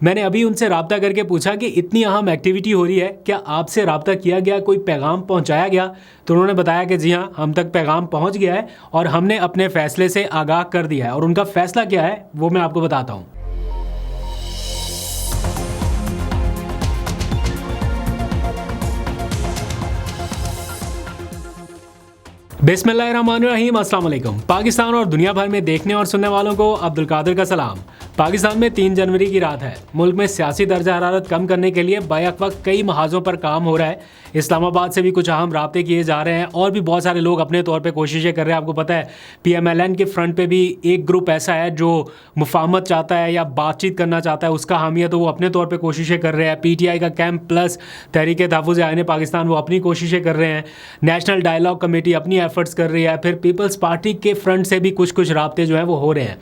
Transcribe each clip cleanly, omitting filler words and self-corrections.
मैंने अभी उनसे रब्ता करके पूछा कि इतनी अहम एक्टिविटी हो रही है, क्या आपसे रब्ता किया गया, कोई पैगाम पहुंचाया गया? तो उन्होंने बताया कि जी हाँ, हम तक पैगाम पहुंच गया है और हमने अपने फैसले से आगाह कर दिया है। और उनका फैसला क्या है वो मैं आपको बताता हूँ। बिस्मिल्लाहिर्रहमानिर्रहीम, अस्सलाम वालेकुम। पाकिस्तान और दुनिया भर में देखने और सुनने वालों को अब्दुल कादिर का सलाम। पाकिस्तान में 3 जनवरी की रात है। मुल्क में सियासी दर्जा हरारत कम करने के लिए बैक वक्त कई महाजों पर काम हो रहा है। इस्लामाबाद से भी कुछ अहम राब्ते किए जा रहे हैं और भी बहुत सारे लोग अपने तौर पे कोशिशें कर रहे हैं। आपको पता है PMLN के फ्रंट पे भी एक ग्रुप ऐसा है जो मुफाहमत चाहता है या बातचीत करना चाहता है, उसका हामी है, तो वो अपने तौर पे कोशिशें कर रहे हैं। PTI का कैंप प्लस तहरीक तहफ़्फ़ुज़ आईन पाकिस्तान वो अपनी कोशिशें कर रहे हैं। नेशनल डायलॉग कमेटी अपनी एफर्ट्स कर रही है। फिर पीपल्स पार्टी के फ्रंट से भी कुछ राब्ते जो हैं वो हो रहे हैं।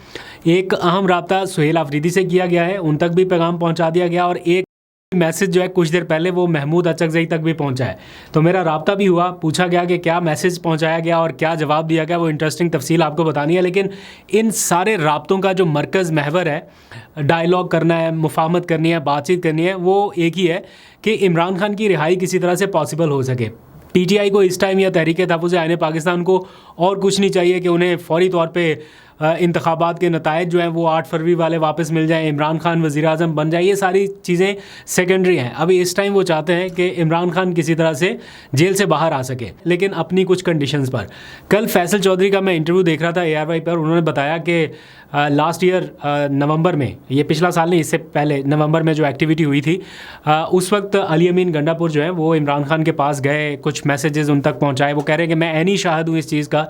एक अहम राब्ता सुहेल आफरीदी से किया गया है, उन तक भी पैगाम पहुंचा दिया गया और एक मैसेज जो है कुछ देर पहले वो महमूद अचकज़ई तक भी पहुंचा है। तो मेरा राब्ता भी हुआ, पूछा गया कि क्या मैसेज पहुंचाया गया और क्या जवाब दिया गया। वो इंटरेस्टिंग तफसील आपको बतानी है। लेकिन इन सारे राब्तों का जो मरकज़ महवर है, डायलॉग करना है, मुफाहमत करनी है, बातचीत करनी है, वो एक ही है कि इमरान खान की रिहाई किसी तरह से पॉसिबल हो सके। PTI को इस टाइम या तहरीक तहफ़्फ़ुज़ आईन पाकिस्तान को और कुछ नहीं चाहिए कि उन्हें फ़ौरी तौर पे इंतखाबात के नताइज जो हैं वो 8 फरवरी वाले वापस मिल जाएं, इमरान खान वज़ीर आज़म बन जाए। ये सारी चीज़ें सेकेंडरी हैं। अभी इस टाइम वो चाहते हैं कि इमरान खान किसी तरह से जेल से बाहर आ सके, लेकिन अपनी कुछ कंडीशंस पर। कल फैसल चौधरी का मैं इंटरव्यू देख रहा था ARY पर। उन्होंने बताया कि लास्ट ईयर नवंबर में, ये पिछला साल नहीं, इससे पहले नवंबर में जो एक्टिविटी हुई थी, उस वक्त अली अमीन गंडापुर जो है वो इमरान खान के पास गए, कुछ मैसेजेस उन तक पहुंचाए। वो कह रहे हैं कि मैं ऐनी शाहिद हूँ इस चीज़ का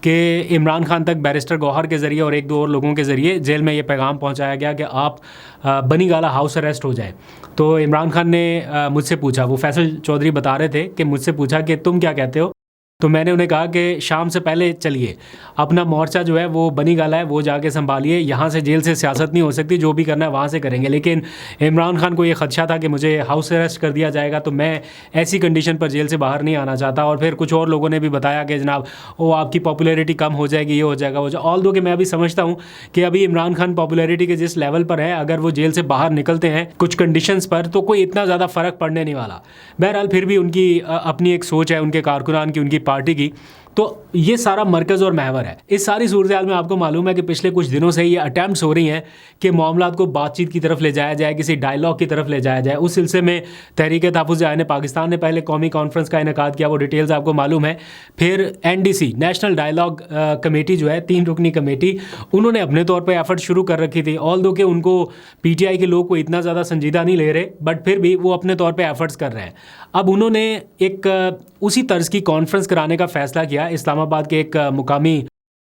कि इमरान खान तक बैरिस्टर गौहर के ज़रिए और 1-2 और लोगों के ज़रिए जेल में ये पैगाम पहुंचाया गया कि आप बनी गाला हाउस अरेस्ट हो जाए। तो इमरान खान ने मुझसे पूछा, वो फैसल चौधरी बता रहे थे कि मुझसे पूछा कि तुम क्या कहते हो। तो मैंने उन्हें कहा कि शाम से पहले चलिए, अपना मोर्चा जो है वो बनी गाला है वो जाके संभालिए, यहाँ से जेल से सियासत नहीं हो सकती, जो भी करना है वहाँ से करेंगे। लेकिन इमरान खान को ये खदशा था कि मुझे हाउस अरेस्ट कर दिया जाएगा, तो मैं ऐसी कंडीशन पर जेल से बाहर नहीं आना चाहता। और फिर कुछ और लोगों ने भी बताया कि जनाब वो आपकी पॉपुलैरिटी कम हो जाएगी, ये हो जाएगा, वो ऑल दो कि मैं अभी समझता हूँ कि अभी इमरान खान पॉपुलैरिटी के जिस लेवल पर है, अगर वो जेल से बाहर निकलते हैं कुछ कंडीशंस पर, तो कोई इतना ज़्यादा फ़र्क पड़ने नहीं वाला। बहरहाल फिर भी उनकी अपनी एक सोच है, उनके कारकुनान की, उनकी पार्टी की। तो ये सारा मरकज़ और महवर है। इस सारी सूरत हाल में आपको मालूम है कि पिछले कुछ दिनों से ये अटैम्प्ट्स हो रही हैं कि मामलात को बातचीत की तरफ ले जाया जाए, किसी डायलॉग की तरफ ले जाया जाए। उस सिलसिले में तहरीक तहफ़्फ़ुज़ आईन पाकिस्तान ने पहले कौमी कॉन्फ्रेंस का इनेकाद किया, वो डिटेल्स आपको मालूम है। फिर NDC नेशनल डायलॉग कमेटी जो है, 3 रुकनी कमेटी, उन्होंने अपने तौर पर एफर्ट शुरू कर रखी थी। ऑल दो कि उनको PTI के लोग को इतना ज़्यादा संजीदा नहीं ले रहे, बट फिर भी वो अपने तौर पर एफर्ट्स कर रहे हैं। अब उन्होंने एक उसी तर्ज की कॉन्फ्रेंस कराने का फ़ैसला किया इस्लामाबाद के एक मुकामी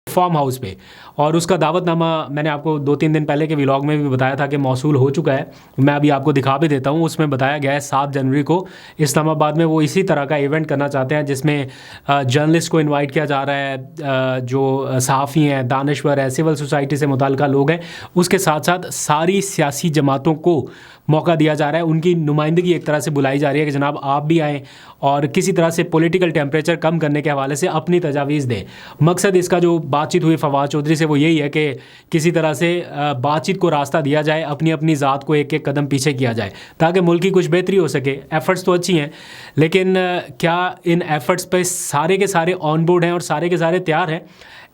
फार्म हाउस पे, और उसका दावतनामा मैंने आपको 2-3 दिन पहले के व्लॉग में भी बताया था कि मौसूल हो चुका है। मैं अभी आपको दिखा भी देता हूँ। उसमें बताया गया है 7 जनवरी को इस्लामाबाद में वो इसी तरह का इवेंट करना चाहते हैं जिसमें जर्नलिस्ट को इनवाइट किया जा रहा है, जो सहाफ़ी हैं, दानश्वर हैं, सिविल सोसाइटी से मुताल्लिक़ लोग हैं, उसके साथ साथ सारी सियासी जमातों को मौका दिया जा रहा है। उनकी नुमाइंदगी एक तरह से बुलाई जा रही है कि जनाब आप भी आएँ और किसी तरह से पॉलिटिकल टेम्परेचर कम करने के हवाले से अपनी तजावीज़ दें। मकसद इसका जो बातचीत हुई फवाद चौधरी से वो यही है कि किसी तरह से बातचीत को रास्ता दिया जाए, अपनी अपनी ज़ात को एक एक कदम पीछे किया जाए ताकि मुल्क की कुछ बेहतरी हो सके। एफ़र्ट्स तो अच्छी हैं, लेकिन क्या इन एफ़र्ट्स पे सारे के सारे ऑन बोर्ड हैं और सारे के सारे तैयार हैं?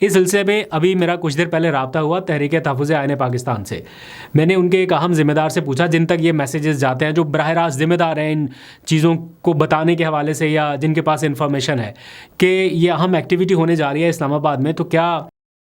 इस सिलसिले में अभी मेरा कुछ देर पहले रब्ता हुआ तहरीक तहफ़्फ़ुज़ आईन पाकिस्तान से। मैंने उनके एक अहम ज़िम्मेदार से पूछा जिन तक ये मैसेजेस जाते हैं, जो बराह रास्त ज़िम्मेदार हैं इन चीज़ों को बताने के हवाले से या जिनके पास इन्फॉर्मेशन है कि ये अहम एक्टिविटी होने जा रही है इस्लामाबाद में, तो क्या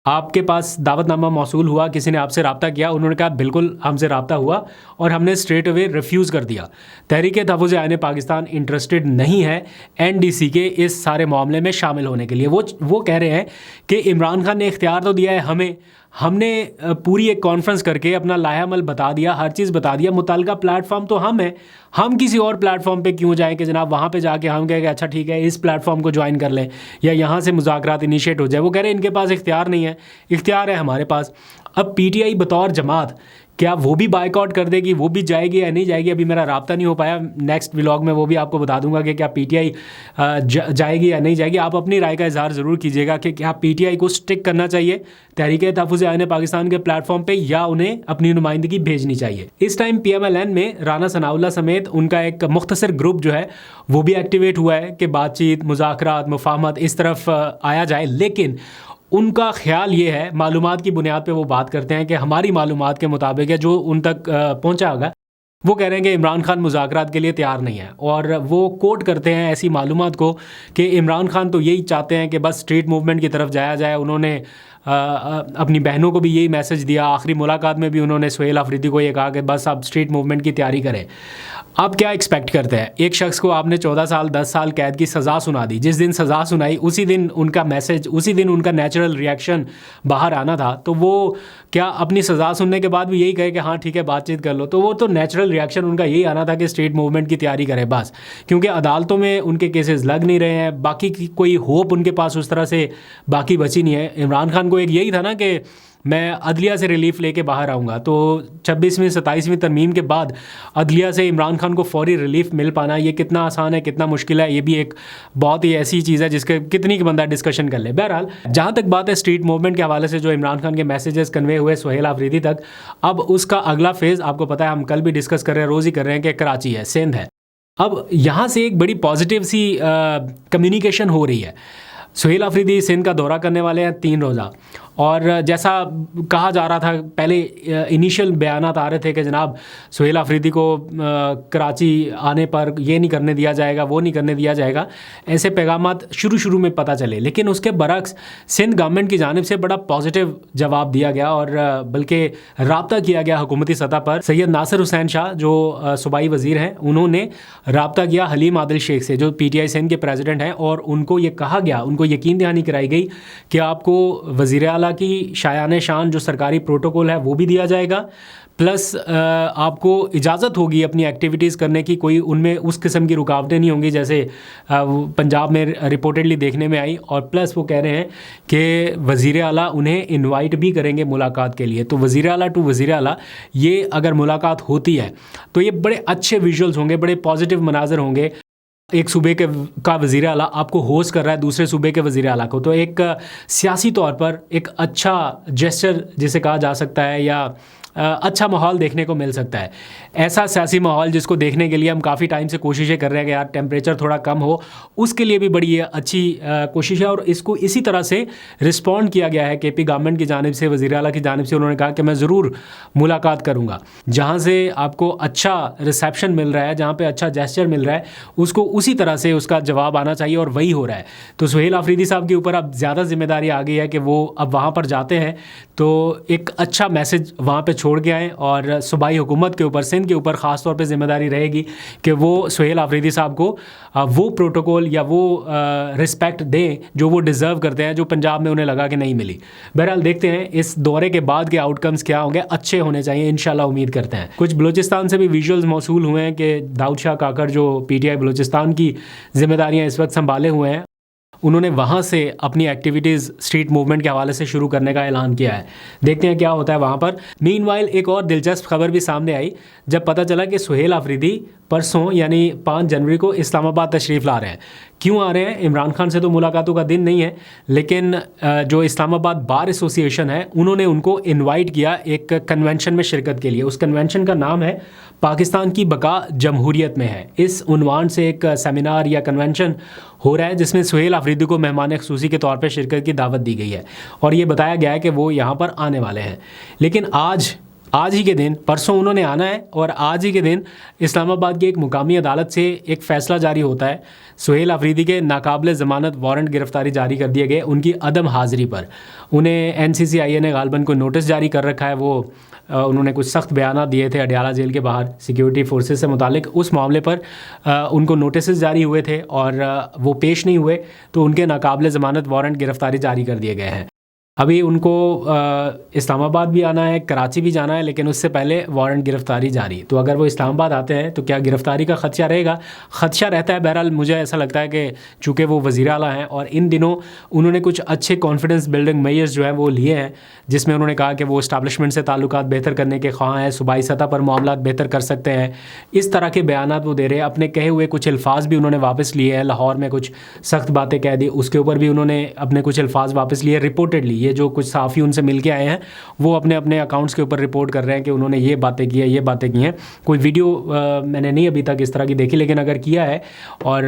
आपके पास दावतनामा मौसूल हुआ, किसी ने आपसे रब्ता किया? उन्होंने कहा बिल्कुल हमसे रब्ता हुआ और हमने स्ट्रेट अवे रिफ्यूज़ कर दिया। तहरीक तहफ़्फ़ुज़ आईन पाकिस्तान इंटरेस्टेड नहीं है NDC के इस सारे मामले में शामिल होने के लिए। वो कह रहे हैं कि इमरान खान ने इख्तियार तो दिया है हमें, हमने पूरी एक कॉन्फ्रेंस करके अपना लाहेअमल बता दिया, हर चीज़ बता दिया, मुताल्लिका प्लेटफॉर्म तो हम हैं, हम किसी और प्लेटफॉर्म पे क्यों जाएं कि जनाब वहाँ पे जाके हम कहें कि अच्छा ठीक है इस प्लेटफॉर्म को ज्वाइन कर लें या यहाँ से मुज़ाकरात इनिशिएट हो जाए। वो कह रहे हैं इनके पास इख्तियार नहीं है, इख्तियार है हमारे पास। अब पीटीआई बतौर जमात क्या वो भी बायकॉट कर देगी, वो भी जाएगी या नहीं जाएगी, अभी मेरा राब्ता नहीं हो पाया। नेक्स्ट व्लॉग में वो भी आपको बता दूंगा कि क्या पीटीआई जाएगी या नहीं जाएगी। आप अपनी राय का इजहार ज़रूर कीजिएगा कि क्या पीटीआई को स्टिक करना चाहिए तहरीक-ए-तहफ़्फ़ुज़ आईन पाकिस्तान के प्लेटफॉर्म पे, या उन्हें अपनी नुमाइंदगी भेजनी चाहिए। इस टाइम PMLN में राना सनाउल्लाह समेत उनका एक मुख्तसर ग्रुप जो है वो भी एक्टिवेट हुआ है कि बातचीत, मुज़ाकरात, मुफाहमत इस तरफ आया जाए। लेकिन उनका ख्याल ये है, मालूमात की बुनियाद पे वो बात करते हैं कि हमारी मालूमात के मुताबिक है, जो उन तक पहुंचा होगा, वो कह रहे हैं कि इमरान खान मुज़ाकरात के लिए तैयार नहीं है। और वो कोट करते हैं ऐसी मालूमात को कि इमरान खान तो यही चाहते हैं कि बस स्ट्रीट मूवमेंट की तरफ जाया जाए। उन्होंने अपनी बहनों को भी यही मैसेज दिया। आखिरी मुलाकात में भी उन्होंने सुहेल अफरीदी को ये कहा कि बस आप स्ट्रीट मूवमेंट की तैयारी करें। आप क्या एक्सपेक्ट करते हैं? एक शख्स को आपने 14 साल 10 साल कैद की सज़ा सुना दी, जिस दिन सज़ा सुनाई उसी दिन उनका मैसेज, उसी दिन उनका नेचुरल रिएक्शन बाहर आना था। तो वो क्या अपनी सज़ा सुनने के बाद भी यही कहे कि हाँ ठीक है बातचीत कर लो? तो वो तो नेचुरल रिएक्शन उनका यही आना था कि स्ट्रीट मूवमेंट की तैयारी करें बस, क्योंकि अदालतों में उनके केसेस लग नहीं रहे हैं। बाकी की कोई होप उनके पास उस तरह से बाकी बची नहीं है। इमरान खान को एक यही था ना कि मैं अदलिया से रिलीफ लेके बाहर आऊँगा। तो 26वीं 27वीं तरमीम के बाद अदलिया से इमरान खान को फौरी रिलीफ मिल पाना, ये कितना आसान है कितना मुश्किल है, ये भी एक बहुत ही ऐसी चीज़ है जिसके कितनी बंदा डिस्कशन कर ले। बहरहाल जहाँ तक बात है स्ट्रीट मूवमेंट के हवाले से जो इमरान खान के मैसेजेस कन्वे हुए सुहेल अफरीदी तक, अब उसका अगला फेज़ आपको पता है, हम कल भी डिस्कस कर रहे हैं, रोज़ ही कर रहे हैं कि कराची है, सिंध है। अब यहाँ से एक बड़ी पॉजिटिव सी कम्युनिकेशन हो रही है। सुहेल अफरीदी सिंध का दौरा करने वाले हैं 3 रोज़ा, और जैसा कहा जा रहा था पहले, इनिशियल बयानात आ रहे थे कि जनाब सुहेल अफरीदी को कराची आने पर ये नहीं करने दिया जाएगा, वो नहीं करने दिया जाएगा, ऐसे पैगामात शुरू में पता चले। लेकिन उसके बरक्स सिंध गवर्नमेंट की जानिब से बड़ा पॉजिटिव जवाब दिया गया, और बल्कि रब्ता किया गया हुकूमती सतह पर। सैयद नासिर हुसैन शाह जो सूबाई वज़ीर हैं, उन्होंने रब्ता किया हलीम आदिल शेख से जो PTI सिंध के प्रेसिडेंट हैं, और उनको ये कहा गया, उनको यकीन दहानी कराई गई कि आपको वज़ीर आला की शायान शान जो सरकारी प्रोटोकॉल है वो भी दिया जाएगा, प्लस आपको इजाज़त होगी अपनी एक्टिविटीज़ करने की, कोई उनमें उस किस्म की रुकावटें नहीं होंगी जैसे पंजाब में रिपोर्टेडली देखने में आई। और प्लस वो कह रहे हैं कि वज़ीर आला उन्हें इनवाइट भी करेंगे मुलाकात के लिए। तो वज़ीर आला टू वज़ीर आला ये अगर मुलाकात होती है तो ये बड़े अच्छे विजुअल्स होंगे, बड़े पॉजिटिव मनाजर होंगे। एक सूबे का वज़ीर आला आपको होस्ट कर रहा है दूसरे सूबे के वज़ीर आला को, तो एक सियासी तौर पर एक अच्छा जेस्चर जिसे कहा जा सकता है, या अच्छा माहौल देखने को मिल सकता है। ऐसा सियासी माहौल जिसको देखने के लिए हम काफ़ी टाइम से कोशिशें कर रहे हैं कि यार टेम्परेचर थोड़ा कम हो, उसके लिए भी बड़ी अच्छी कोशिश है। और इसको इसी तरह से रिस्पॉन्ड किया गया है KP गवर्नमेंट की जानिब से, वज़ीर आला की जानिब से। उन्होंने कहा कि मैं ज़रूर मुलाकात करूँगा, जहाँ से आपको अच्छा रिसेप्शन मिल रहा है, जहाँ पर अच्छा जेस्चर मिल रहा है, उसको उसी तरह से उसका जवाब आना चाहिए, और वही हो रहा है। तो सुहेल अफरीदी साहब के ऊपर अब ज़्यादा जिम्मेदारी आ गई है कि वो अब वहाँ पर जाते हैं तो एक अच्छा मैसेज वहाँ पे छोड़ के आएँ, और सूबाई हुकूमत के ऊपर, सिंध के ऊपर ख़ास तौर पे ज़िम्मेदारी रहेगी कि वो सुहेल अफरीदी साहब को वो प्रोटोकॉल या वो रिस्पेक्ट दें जो वो डिज़र्व करते हैं, जो पंजाब में उन्हें लगा कि नहीं मिली। बहरहाल देखते हैं इस दौरे के बाद के आउटकम्स क्या होंगे, अच्छे होने चाहिए इंशाल्लाह, उम्मीद करते हैं। कुछ बलूचिस्तान से भी विजुअल्स मौसूल हुए हैं कि दाऊद शाह काकर जो PTI बलूचिस्तान की जिम्मेदारियाँ इस वक्त संभाले हुए हैं, उन्होंने वहाँ से अपनी एक्टिविटीज़ स्ट्रीट मूवमेंट के हवाले से शुरू करने का ऐलान किया है। देखते हैं क्या होता है वहाँ पर। मीनवाइल एक और दिलचस्प खबर भी सामने आई जब पता चला कि सुहेल अफरीदी परसों यानी 5 जनवरी को इस्लामाबाद तशरीफ़ ला रहे हैं। क्यों आ रहे हैं? इमरान खान से तो मुलाकातों का दिन नहीं है, लेकिन जो इस्लामाबाद बार एसोसिएशन है उन्होंने उनको इनवाइट किया एक कन्वेंशन में शिरकत के लिए। उस कन्वेंशन का नाम है पाकिस्तान की बका जमहूरियत में है। इस उन्वान से एक सेमिनार या कन्वेंशन हो रहा है जिसमें सुहेल अफरीदी को मेहमान ख़ुसूसी के तौर पर शिरकत की दावत दी गई है, और ये बताया गया है कि वो यहाँ पर आने वाले हैं। लेकिन आज ही के दिन, परसों उन्होंने आना है, और आज ही के दिन इस्लामाबाद की एक मुकामी अदालत से एक फ़ैसला जारी होता है। सुहेल अफरीदी के नाकाबिल ज़मानत वारंट गिरफ़्तारी जारी कर दिए गए उनकी अदम हाज़िरी पर। उन्हें NCCIA ने गालबन को नोटिस जारी कर रखा है। वो उन्होंने कुछ सख्त बयान दिए थे अडयाला जेल के बाहर सिक्योरिटी फोर्सेस से मुतालिक। उस मामले पर उनको नोटिस जारी हुए थे और वो पेश नहीं हुए, तो उनके नाकाबिल ज़मानत वारंट गिरफ़्तारी जारी कर दिए गए हैं। अभी उनको इस्लामाबाद भी आना है, कराची भी जाना है, लेकिन उससे पहले वारंट गिरफ्तारी जारी। तो अगर वो इस्लामाबाद आते हैं तो क्या गिरफ्तारी का खदशा रहेगा? खदशा रहता है। बहरहाल मुझे ऐसा लगता है कि चूँकि वो वज़ीर आला हैं और इन दिनों उन्होंने कुछ अच्छे कॉन्फिडेंस बिल्डिंग मेजर्स जो हैं वो लिए हैं, जिसमें उन्होंने कहा कि वो इस्टाब्लिशमेंट से ताल्लुकात बेहतर करने के ख्वाह हैं, सूबाई सतह पर मामलात बेहतर कर सकते हैं। इस तरह के बयानात वो दे रहे हैं। अपने कहे हुए कुछ अल्फाज भी उन्होंने वापस लिए हैं। लाहौर में कुछ सख्त बातें कह दी, उसके ऊपर भी उन्होंने अपने कुछ अल्फाज वापस लिए रिपोर्टेडली। ये जो कुछ सहाफ़ी उनसे मिल के आए हैं वो अपने अपने अकाउंट्स के ऊपर रिपोर्ट कर रहे हैं कि उन्होंने ये बातें की है, ये बातें की हैं। कोई वीडियो मैंने नहीं अभी तक इस तरह की देखी, लेकिन अगर किया है और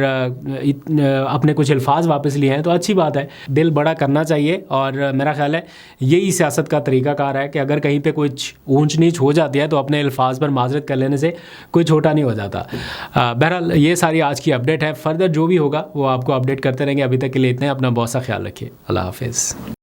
अपने कुछ अल्फाज वापस लिए हैं तो अच्छी बात है। दिल बड़ा करना चाहिए और मेरा ख्याल है यही सियासत का तरीक़ाकार है कि अगर कहीं पे कुछ ऊंच नीच हो जाती है तो अपने अल्फाज पर माजरत कर लेने से कोई छोटा नहीं हो जाता। बहरहाल ये सारी आज की अपडेट है। फर्दर जो भी होगा वो आपको अपडेट करते रहेंगे। अभी तक के लिए इतने। अपना बहुत सा ख्याल रखिए। अल्लाह हाफिज़।